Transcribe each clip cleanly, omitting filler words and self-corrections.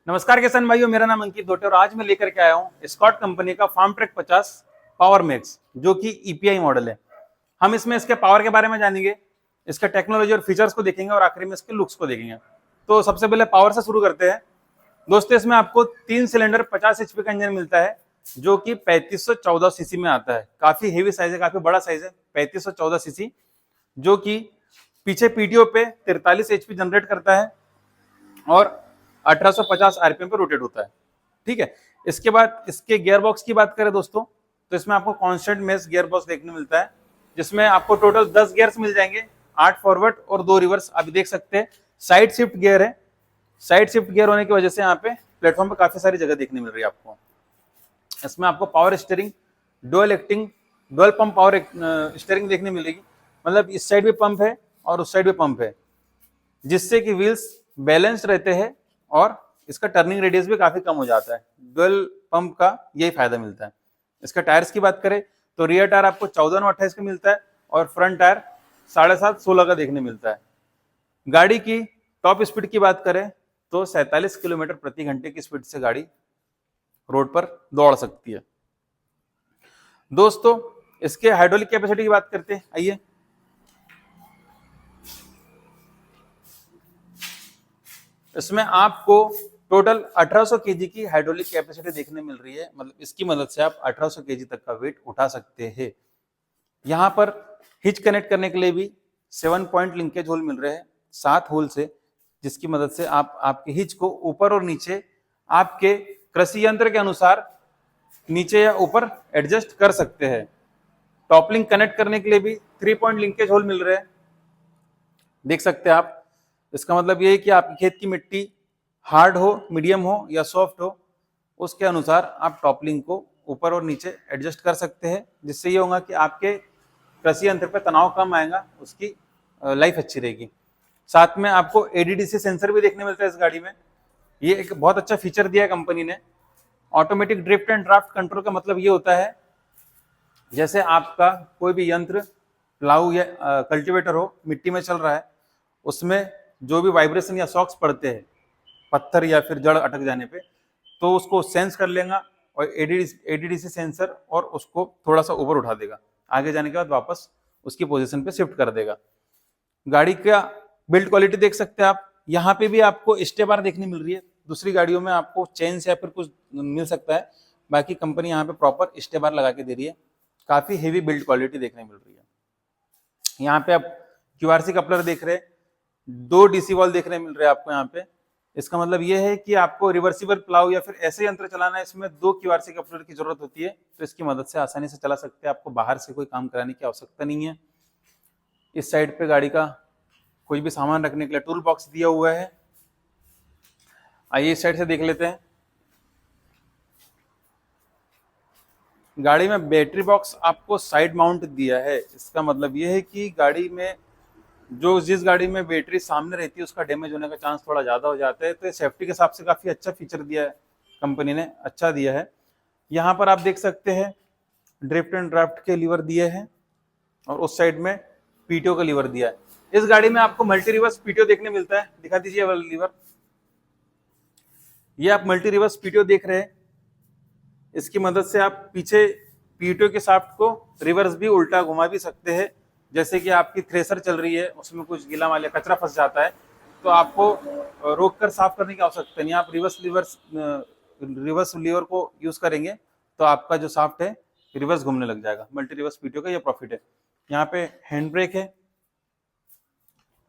नमस्कार किसान भाइयों, मेरा नाम अंकित दोटे और आज मैं लेकर के आया हूँ स्कॉट कंपनी का फार्म ट्रैक 50 पावर मैक्स, जो कि ईपीआई मॉडल है। हम इसमें इसके पावर के बारे में जानेंगे, इसका टेक्नोलॉजी और फीचर्स को देखेंगे और आखिरी में इसके लुक्स को देखेंगे। तो सबसे पहले पावर से शुरू करते हैं। दोस्तों, इसमें आपको 3 सिलेंडर 50 एचपी का इंजन मिलता है, जो कि 3514 सीसी में आता है। काफी हेवी साइज है, काफी बड़ा साइज है, 3514 सीसी, जो कि पीछे पीटीओ पे 43 एचपी जनरेट करता है और 1850 आरपीएम पे रोटेट होता है। ठीक है। इसके बाद इसके गियर बॉक्स की बात करें दोस्तों, तो इसमें आपको कांस्टेंट मेश गियर बॉक्स देखने मिलता है, जिसमें आपको टोटल 10 गियर्स मिल जाएंगे, 8 फॉरवर्ड और 2 रिवर्स। आप देख सकते हैं साइड शिफ्ट गियर है। साइड शिफ्ट गियर होने की वजह से यहाँ पे प्लेटफॉर्म पे काफी सारी जगह देखने मिल रही है आपको। इसमें आपको power steering, dual pump power steering देखने मिलेगी। मतलब इस साइड भी पंप है और उस साइड भी पंप है, जिससे कि व्हील्स बैलेंस रहते हैं और इसका टर्निंग रेडियस भी काफी कम हो जाता है। डुअल पंप का यही फायदा मिलता है। इसका टायर्स की बात करें तो रियर टायर आपको 14/28 का मिलता है और फ्रंट टायर 7.5-16 का देखने मिलता है। गाड़ी की टॉप स्पीड की बात करें तो 47 किलोमीटर प्रति घंटे की स्पीड से गाड़ी रोड पर दौड़ सकती है। दोस्तों, इसके हाइड्रोलिक कैपेसिटी की बात करते हैं, आइए। इसमें आपको टोटल 1800 केजी की हाइड्रोलिक कैपेसिटी देखने मिल रही है। मतलब इसकी मदद से आप 1800 केजी तक का वेट उठा सकते हैं। यहाँ पर हिच कनेक्ट करने के लिए भी 7 पॉइंट लिंकेज होल मिल रहे हैं, 7 होल से, जिसकी मदद से आप आपके हिच को ऊपर और नीचे आपके कृषि यंत्र के अनुसार नीचे या ऊपर एडजस्ट कर सकते हैं। टॉप लिंक कनेक्ट करने के लिए भी 3 पॉइंट लिंकेज होल मिल रहे हैं, देख सकते हैं आप। इसका मतलब ये है कि आपकी खेत की मिट्टी हार्ड हो, मीडियम हो या सॉफ्ट हो, उसके अनुसार आप टॉप लिंक को ऊपर और नीचे एडजस्ट कर सकते हैं, जिससे ये होगा कि आपके कृषि यंत्र पे तनाव कम आएगा, उसकी लाइफ अच्छी रहेगी। साथ में आपको एडीडीसी सेंसर भी देखने मिलता है इस गाड़ी में। ये एक बहुत अच्छा फीचर दिया है कंपनी ने। Automatic drift and draft control का मतलब ये होता है, जैसे आपका कोई भी यंत्र प्लाऊ या कल्टीवेटर हो, मिट्टी में चल रहा है, उसमें जो भी वाइब्रेशन या शॉक्स पड़ते हैं पत्थर या फिर जड़ अटक जाने पे, तो उसको सेंस कर लेगा और एडीडीसी सेंसर और उसको थोड़ा सा ऊपर उठा देगा। आगे जाने के बाद वापस उसकी पोजीशन पे शिफ्ट कर देगा। गाड़ी का बिल्ड क्वालिटी देख सकते हैं आप। यहाँ पे भी आपको स्टे बार देखने मिल रही है। दूसरी गाड़ियों में आपको चेन से या फिर कुछ मिल सकता है, बाकी कंपनी यहाँ पे प्रॉपर स्टे बार लगा के दे रही है। काफी हेवी बिल्ड क्वालिटी देखने मिल रही है। यहाँ पे आप क्यूआरसी कपलर देख रहे हैं, 2 डीसी वॉल देखने मिल रहे हैं आपको यहाँ पे। इसका मतलब ये है कि आपको रिवर्सिबल प्लाऊ या फिर ऐसे यंत्र चलाना है, इसमें 2 क्यूआरसी कपलर की जरूरत होती है, तो इसकी मदद से आसानी से चला सकते हैं। आपको बाहर से कोई काम कराने की आवश्यकता नहीं है। इस साइड पे गाड़ी का कोई भी सामान रखने के लिए टूल बॉक्स दिया हुआ है। आइए इस साइड से देख लेते हैं। गाड़ी में बैटरी बॉक्स आपको साइड माउंट दिया है। इसका मतलब ये है कि गाड़ी में जिस गाड़ी में बैटरी सामने रहती है उसका डैमेज होने का चांस थोड़ा ज्यादा हो जाता है, तो सेफ्टी के हिसाब से काफी अच्छा फीचर दिया है कंपनी ने, अच्छा दिया है। यहाँ पर आप देख सकते हैं ड्रिफ्ट एंड ड्राफ्ट के लीवर दिए हैं और उस साइड में पीटीओ का लीवर दिया है। इस गाड़ी में आपको मल्टी रिवर्स पीटीओ देखने मिलता है, दिखा दीजिए वाला लीवर। ये आप मल्टी रिवर्स पीटीओ देख रहे हैं। इसकी मदद से आप पीछे पीटीओ के शाफ्ट को रिवर्स भी उल्टा घुमा भी सकते हैं। जैसे कि आपकी थ्रेसर चल रही है, उसमें कुछ गीला माल या कचरा फंस जाता है, तो आपको रोक कर साफ करने की आवश्यकता नहीं। आप रिवर्स लीवर को यूज करेंगे तो आपका जो शाफ्ट है रिवर्स घूमने लग जाएगा। मल्टी रिवर्स पीटीओ का ये प्रॉफिट है। यहाँ पे हैंड ब्रेक है।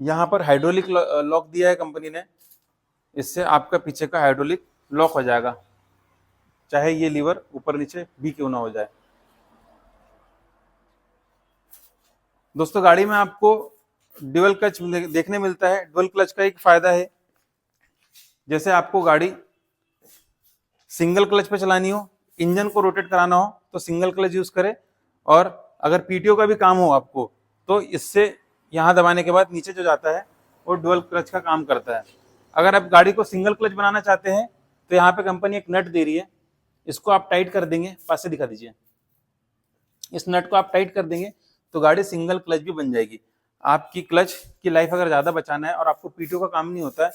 यहाँ पर हाइड्रोलिक लॉक दिया है कंपनी ने, इससे आपका पीछे का हाइड्रोलिक लॉक हो जाएगा, चाहे ये लीवर ऊपर नीचे भी क्यों ना हो जाए। दोस्तों, गाड़ी में आपको ड्यूअल क्लच देखने मिलता है। ड्यूअल क्लच का एक फायदा है, जैसे आपको गाड़ी सिंगल क्लच पे चलानी हो, इंजन को रोटेट कराना हो तो सिंगल क्लच यूज करें, और अगर पीटीओ का भी काम हो आपको तो इससे यहाँ दबाने के बाद नीचे जो जाता है वो ड्यूअल क्लच का काम करता है। अगर आप गाड़ी को सिंगल क्लच बनाना चाहते हैं तो यहाँ पे कंपनी एक नट दे रही है, इसको आप टाइट कर देंगे, पास से दिखा दीजिए। इस नट को आप टाइट कर देंगे तो गाड़ी सिंगल क्लच भी बन जाएगी। आपकी क्लच की लाइफ अगर ज्यादा बचाना है और आपको पीटीओ का काम नहीं होता है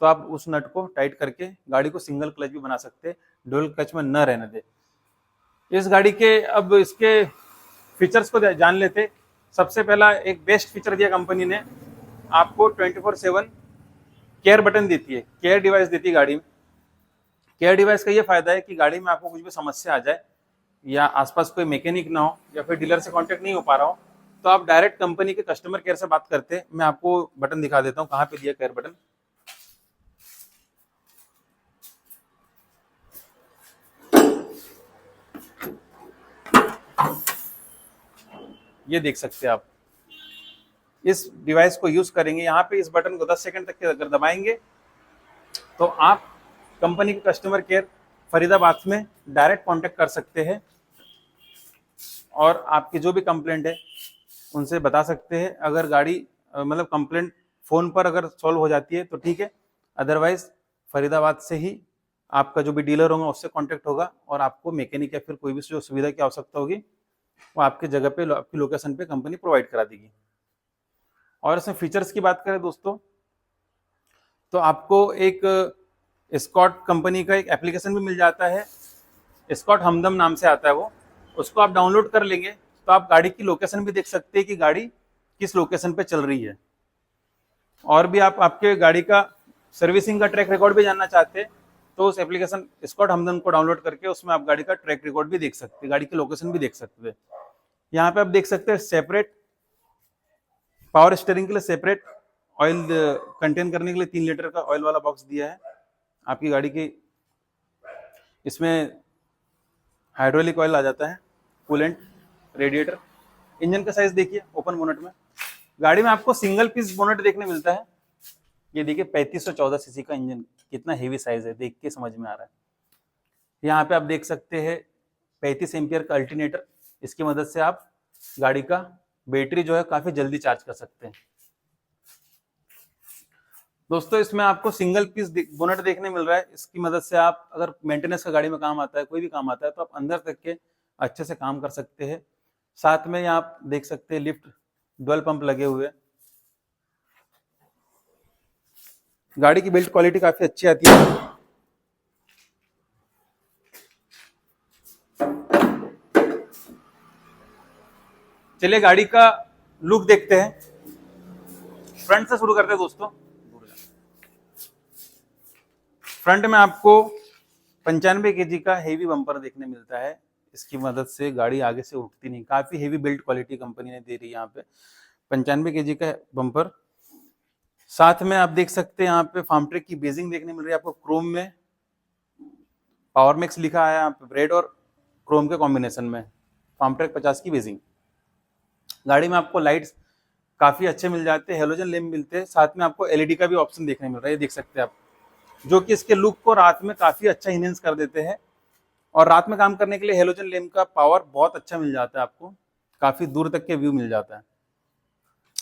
तो आप उस नट को टाइट करके गाड़ी को सिंगल क्लच भी बना सकते हैं, डुअल क्लच में न रहने दे। इस गाड़ी के अब इसके फीचर्स को जान लेते। सबसे पहला एक बेस्ट फीचर दिया कंपनी ने, आपको 24/7 केयर बटन देती है, केयर डिवाइस देती है गाड़ी में। केयर डिवाइस का ये फायदा है कि गाड़ी में आपको कुछ भी समस्या आ जाए या आसपास कोई मैकेनिक ना हो या फिर डीलर से कांटेक्ट नहीं हो पा रहा हो, तो आप डायरेक्ट कंपनी के कस्टमर केयर से बात करते हैं। मैं आपको बटन दिखा देता हूँ कहाँ पे दिया केयर बटन। ये देख सकते हैं आप, इस डिवाइस को यूज करेंगे, यहाँ पे इस बटन को 10 सेकंड तक के अगर दबाएंगे तो आप कंपनी के कस्टमर केयर फरीदाबाद में डायरेक्ट कांटेक्ट कर सकते हैं और आपकी जो भी कंप्लेंट है उनसे बता सकते हैं। अगर गाड़ी मतलब कंप्लेंट फोन पर अगर सॉल्व हो जाती है तो ठीक है, अदरवाइज फरीदाबाद से ही आपका जो भी डीलर होगा उससे कांटेक्ट होगा और आपको मैकेनिक या फिर कोई भी जो सुविधा की आवश्यकता होगी वो आपके जगह पे, आपकी लोकेशन पे कंपनी प्रोवाइड करा देगी। और इसमें फीचर्स की बात करें दोस्तों, तो आपको एक स्कॉट कंपनी का एक एप्लीकेशन भी मिल जाता है, स्कॉट हमदम नाम से आता है वो, उसको आप डाउनलोड कर लेंगे तो आप गाड़ी की लोकेशन भी देख सकते हैं कि गाड़ी किस लोकेशन पे चल रही है। और भी आप आपके गाड़ी का सर्विसिंग का ट्रैक रिकॉर्ड भी जानना चाहते हैं तो उस एप्लीकेशन स्कॉट हमदम को डाउनलोड करके उसमें आप गाड़ी का ट्रैक रिकॉर्ड भी देख सकते हैं, गाड़ी की लोकेशन भी देख सकते हैं। यहाँ पे आप देख सकते हैं सेपरेट पावर स्टीयरिंग के लिए सेपरेट ऑयल कंटेन करने के लिए 3 लीटर का ऑयल वाला बॉक्स दिया है आपकी गाड़ी की। इसमें हाइड्रोलिक ऑयल आ जाता है, कूलेंट, रेडिएटर। इंजन का साइज देखिए ओपन बोनट में, गाड़ी में आपको सिंगल पीस बोनट देखने मिलता है। ये देखिए 3514 सीसी का इंजन, कितना हेवी साइज है, देख के समझ में आ रहा है। यहाँ पे आप देख सकते हैं 35 एम्पियर का अल्टरनेटर, इसकी मदद से आप गाड़ी का बैटरी जो है काफी जल्दी चार्ज कर सकते हैं। दोस्तों इसमें आपको सिंगल पीस बोनट देखने मिल रहा है, इसकी मदद से आप अगर मेंटेनेंस का गाड़ी में काम आता है, कोई भी काम आता है, तो आप अंदर तक के अच्छे से काम कर सकते हैं। साथ में यहाँ आप देख सकते हैं लिफ्ट डुअल पंप लगे हुए, गाड़ी की बिल्ड क्वालिटी काफी अच्छी आती है। चलिए गाड़ी का लुक देखते हैं, फ्रंट से शुरू करते हैं दोस्तों। फ्रंट में आपको 95 केजी का हेवी बम्पर देखने मिलता है, इसकी मदद से गाड़ी आगे से उठती नहीं, काफी हेवी बिल्ड क्वालिटी कंपनी ने दे रही है यहाँ पे। 95 केजी का बम्पर, साथ में आप देख सकते हैं यहाँ पे फार्मट्रेक की बेजिंग देखने मिल रही है आपको क्रोम में, पावर मैक्स लिखा है यहाँ पे रेड और क्रोम के कॉम्बिनेशन में, फार्मट्रेक 50 की बेजिंग। गाड़ी में आपको लाइट्स काफी अच्छे मिल जाते हैं, हेलोजन लैंप मिलते हैं, साथ में आपको एलईडी का भी ऑप्शन देखने मिल रहा है, ये देख सकते हैं आप, जो कि इसके लुक को रात में काफी अच्छा इनहेंस कर देते हैं। और रात में काम करने के लिए हेलोजन लैंप का पावर बहुत अच्छा मिल जाता है आपको, काफी दूर तक के व्यू मिल जाता है।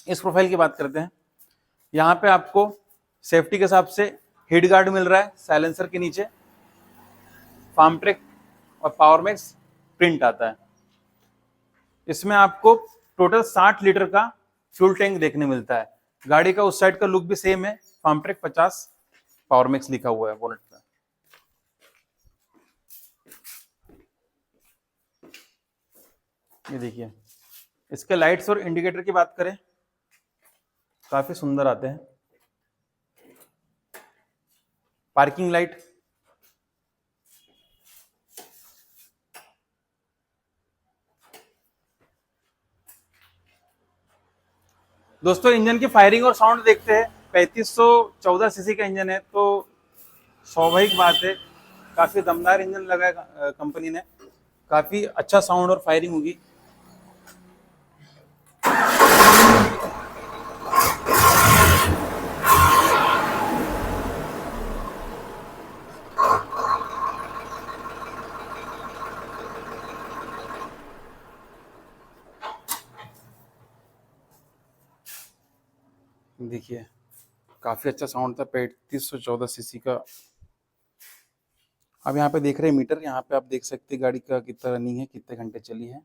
इस प्रोफाइल की बात करते हैं, यहाँ पे आपको सेफ्टी के हिसाब से हेड गार्ड मिल रहा है साइलेंसर के नीचे, फार्मट्रेक और पावर मैक्स प्रिंट आता है। इसमें आपको टोटल 60 लीटर का फ्यूल टैंक देखने मिलता है। गाड़ी का उस साइड का लुक भी सेम है, फार्मट्रेक 50 पावर मैक्स लिखा हुआ है बोनट पे। ये देखिए, इसके लाइट्स और इंडिकेटर की बात करें काफी सुंदर आते हैं। पार्किंग लाइट, दोस्तों इंजन की फायरिंग और साउंड देखते हैं। 3514 सीसी का इंजन है तो स्वाभाविक बात है काफी दमदार इंजन लगाया कंपनी ने, काफी अच्छा साउंड और फायरिंग होगी। देखिए काफी अच्छा साउंड था 3514 सीसी का। अब यहाँ पे देख रहे हैं मीटर, यहाँ पे आप देख सकते हैं गाड़ी का कितना रनिंग है, कितने घंटे चली है।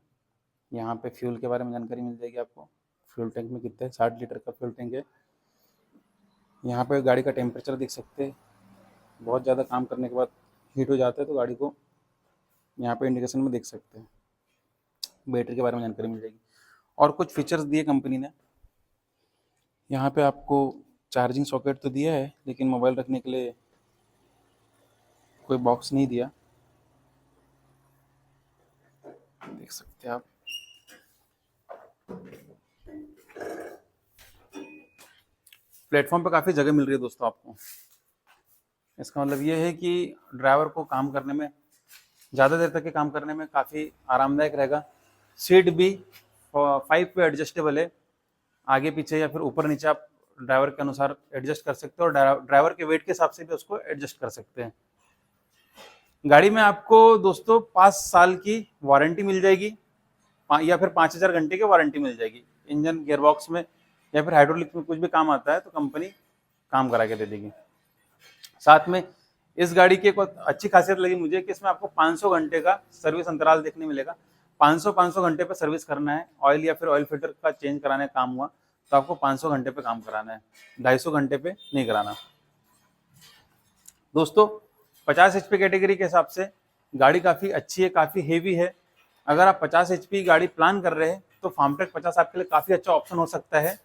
यहाँ पे फ्यूल के बारे में जानकारी मिल जाएगी आपको, फ्यूल टैंक में कितने 60 लीटर का फ्यूल टैंक है। यहाँ पे गाड़ी का टेम्परेचर देख सकते हैं, बहुत ज़्यादा काम करने के बाद हीट हो जाता है तो गाड़ी को यहाँ पे इंडिकेशन में देख सकते हैं। बैटरी के बारे में जानकारी मिल जाएगी और कुछ फीचर्स दिए कंपनी ने। यहाँ पे आपको चार्जिंग सॉकेट तो दिया है, लेकिन मोबाइल रखने के लिए कोई बॉक्स नहीं दिया, देख सकते हैं आप। प्लेटफॉर्म पे काफ़ी जगह मिल रही है दोस्तों आपको। इसका मतलब ये है कि ड्राइवर को काम करने में, ज़्यादा देर तक के काम करने में काफ़ी आरामदायक रहेगा। सीट भी 5 पे एडजस्टेबल है, आगे पीछे या फिर ऊपर नीचे आप ड्राइवर के अनुसार एडजस्ट कर सकते हो और ड्राइवर के वेट के हिसाब से भी उसको एडजस्ट कर सकते हैं। गाड़ी में आपको दोस्तों 5 साल की वारंटी मिल जाएगी या फिर 5000 घंटे की वारंटी मिल जाएगी। इंजन, गियरबॉक्स में या फिर हाइड्रोलिक में कुछ भी काम आता है तो कंपनी काम करा के दे देगी। साथ में इस गाड़ी की एक अच्छी खासियत लगी मुझे कि इसमें आपको 500 घंटे का सर्विस अंतराल देखने मिलेगा। 500 घंटे पे सर्विस करना है, ऑयल या फिर ऑयल फिल्टर का चेंज कराने का काम हुआ तो आपको 500 घंटे पे काम कराना है, 250 घंटे पे नहीं कराना। दोस्तों 50 HP कैटेगरी के हिसाब से गाड़ी काफ़ी अच्छी है, काफ़ी हेवी है। अगर आप 50 HP गाड़ी प्लान कर रहे हैं तो फार्मट्रैक 50 आपके लिए काफ़ी अच्छा ऑप्शन हो सकता है।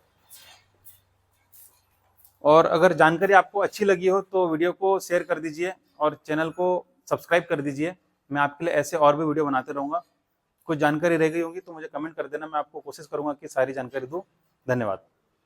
और अगर जानकारी आपको अच्छी लगी हो तो वीडियो को शेयर कर दीजिए और चैनल को सब्सक्राइब कर दीजिए। मैं आपके लिए ऐसे और भी वीडियो बनाते रहूँगा। कुछ जानकारी रह गई होगी तो मुझे कमेंट कर देना, मैं आपको कोशिश करूँगा कि सारी जानकारी दूँ। धन्यवाद।